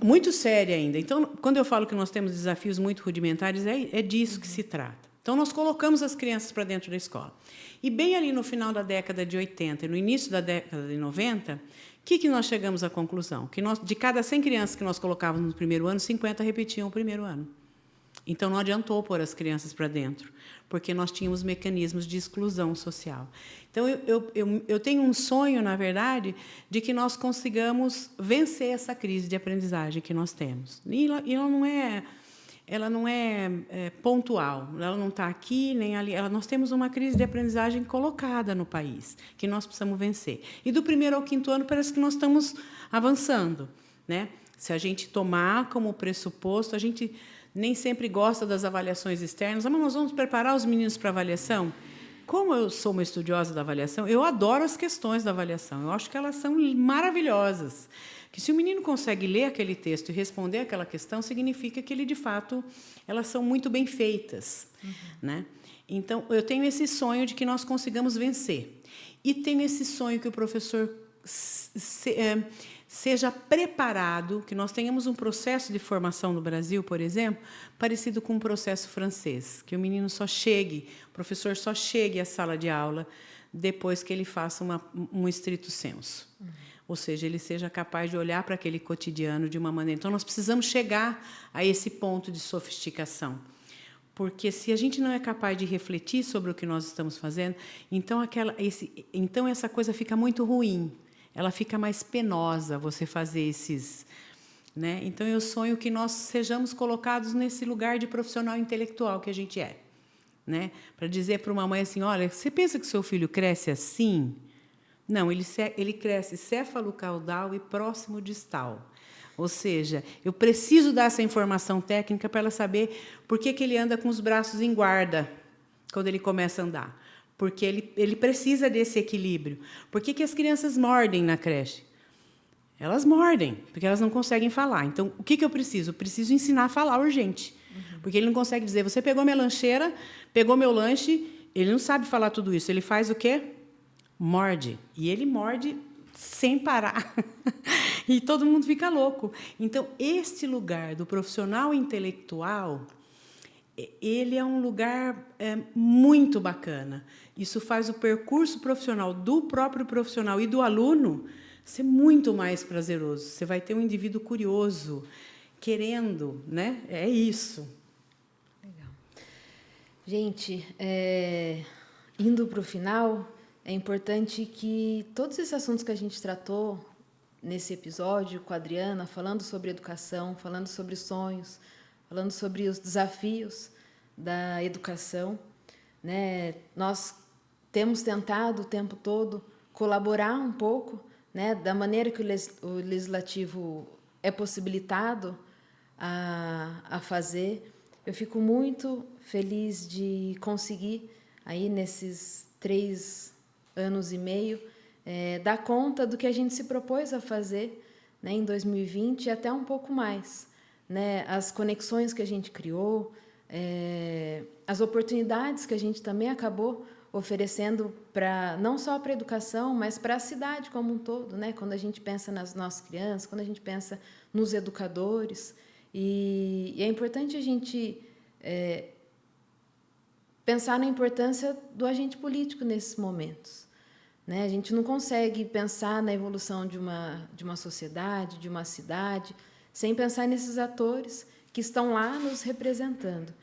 muito séria ainda. Então, quando eu falo que nós temos desafios muito rudimentares, é disso que se trata. Então, nós colocamos as crianças para dentro da escola. E bem ali no final da década de 80 e no início da década de 90, o que nós chegamos à conclusão? Que de cada 100 crianças que nós colocávamos no primeiro ano, 50 repetiam o primeiro ano. Então, não adiantou pôr as crianças para dentro, porque nós tínhamos mecanismos de exclusão social. Então, eu tenho um sonho, na verdade, de que nós consigamos vencer essa crise de aprendizagem que nós temos. E ela não é pontual, ela não está aqui nem ali. Nós temos uma crise de aprendizagem colocada no país, que nós precisamos vencer. E do primeiro ao quinto ano parece que nós estamos avançando, né? Se a gente tomar como pressuposto, a gente nem sempre gosta das avaliações externas, mas nós vamos preparar os meninos para a avaliação. Como eu sou uma estudiosa da avaliação, eu adoro as questões da avaliação, eu acho que elas são maravilhosas. Que se o menino consegue ler aquele texto e responder aquela questão, significa que ele, de fato, elas são muito bem feitas. Né? Então, eu tenho esse sonho de que nós consigamos vencer. E tenho esse sonho que o professor seja preparado, que nós tenhamos um processo de formação no Brasil, por exemplo, parecido com um processo francês, que o menino o professor só chegue à sala de aula depois que ele faça um estrito senso. Ou seja, ele seja capaz de olhar para aquele cotidiano de uma maneira. Então, nós precisamos chegar a esse ponto de sofisticação. Porque, se a gente não é capaz de refletir sobre o que nós estamos fazendo, então essa coisa fica muito ruim. Ela fica mais penosa, você fazer esses... Né? Então, eu sonho que nós sejamos colocados nesse lugar de profissional intelectual que a gente é. Né? Para dizer para uma mãe assim, olha, você pensa que seu filho cresce assim? Não, ele cresce céfalo-caudal e próximo distal. Ou seja, eu preciso dar essa informação técnica para ela saber por que ele anda com os braços em guarda quando ele começa a andar. Porque ele precisa desse equilíbrio. Por que as crianças mordem na creche? Elas mordem, porque elas não conseguem falar. Então, o que eu preciso? Eu preciso ensinar a falar urgente. Porque ele não consegue dizer, você pegou minha lancheira, pegou meu lanche, ele não sabe falar tudo isso. Ele faz o quê? Morde. E ele morde sem parar. E todo mundo fica louco. Então, este lugar do profissional intelectual, ele é um lugar muito bacana. Isso faz o percurso profissional do próprio profissional e do aluno ser muito mais prazeroso. Você vai ter um indivíduo curioso, querendo, né? É isso. Legal. Gente, indo para o final, é importante que todos esses assuntos que a gente tratou nesse episódio com a Adriana, falando sobre educação, falando sobre sonhos, falando sobre os desafios da educação, né? Nós temos tentado o tempo todo colaborar um pouco, né, da maneira que o legislativo é possibilitado a fazer. Eu fico muito feliz de conseguir, aí nesses 3 anos e meio, dar conta do que a gente se propôs a fazer, né, em 2020 e até um pouco mais, né? As conexões que a gente criou, as oportunidades que a gente também acabou oferecendo para não só para a educação, mas para a cidade como um todo, né? Quando a gente pensa nas nossas crianças, quando a gente pensa nos educadores, e é importante a gente pensar na importância do agente político nesses momentos, né? A gente não consegue pensar na evolução de uma sociedade, de uma cidade, sem pensar nesses atores que estão lá nos representando.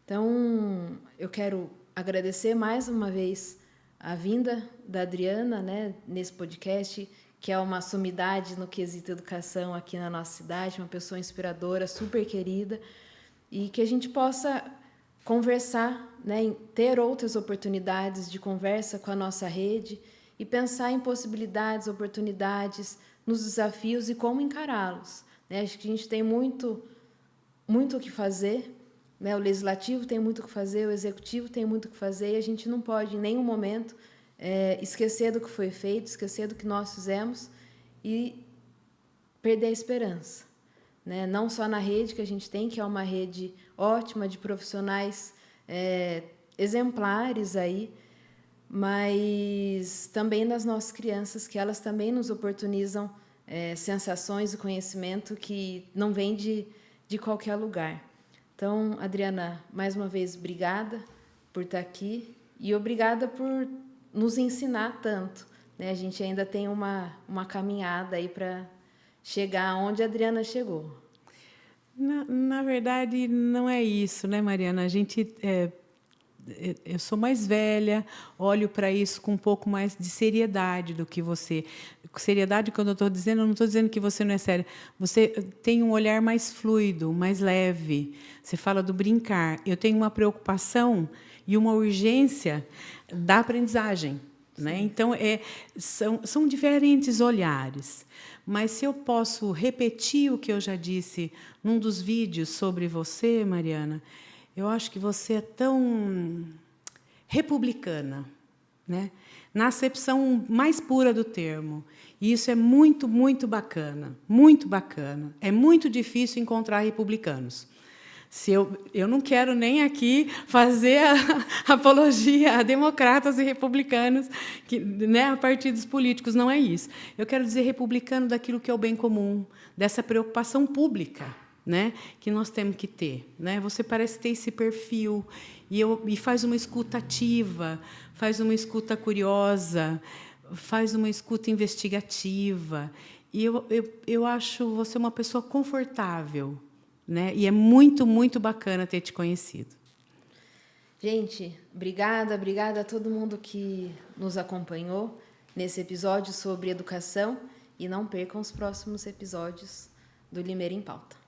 Então, eu quero agradecer mais uma vez a vinda da Adriana, né, nesse podcast, que é uma sumidade no quesito educação aqui na nossa cidade, uma pessoa inspiradora, super querida, e que a gente possa conversar, né, ter outras oportunidades de conversa com a nossa rede e pensar em possibilidades, oportunidades, nos desafios e como encará-los, né? Acho que a gente tem muito o que fazer, né? O legislativo tem muito o que fazer, o executivo tem muito o que fazer, e a gente não pode, em nenhum momento, esquecer do que foi feito, esquecer do que nós fizemos e perder a esperança, né? Não só na rede que a gente tem, que é uma rede ótima de profissionais exemplares aí, mas também nas nossas crianças, que elas também nos oportunizam sensações e conhecimento que não vem de qualquer lugar. Então, Adriana, mais uma vez, obrigada por estar aqui e obrigada por nos ensinar tanto, né? A gente ainda tem uma caminhada aí para chegar onde a Adriana chegou. Na verdade, não é isso, né, Mariana? Eu sou mais velha, olho para isso com um pouco mais de seriedade do que você. Seriedade, quando eu estou dizendo, eu não estou dizendo que você não é séria. Você tem um olhar mais fluido, mais leve. Você fala do brincar. Eu tenho uma preocupação e uma urgência da aprendizagem, né? Então, são diferentes olhares. Mas se eu posso repetir o que eu já disse num dos vídeos sobre você, Mariana, eu acho que você é tão republicana, né? Na acepção mais pura do termo. E isso é muito, muito bacana. Muito bacana. É muito difícil encontrar republicanos. Eu não quero nem aqui fazer a apologia a democratas e republicanos, né, a partidos políticos, não é isso. Eu quero dizer republicano daquilo que é o bem comum, dessa preocupação pública, né, que nós temos que ter, né? Você parece ter esse perfil e faz uma escuta ativa, faz uma escuta curiosa, faz uma escuta investigativa. E eu acho você uma pessoa confortável, né? E é muito, muito bacana ter te conhecido. Gente, obrigada a todo mundo que nos acompanhou nesse episódio sobre educação e não percam os próximos episódios do Limeira em Pauta.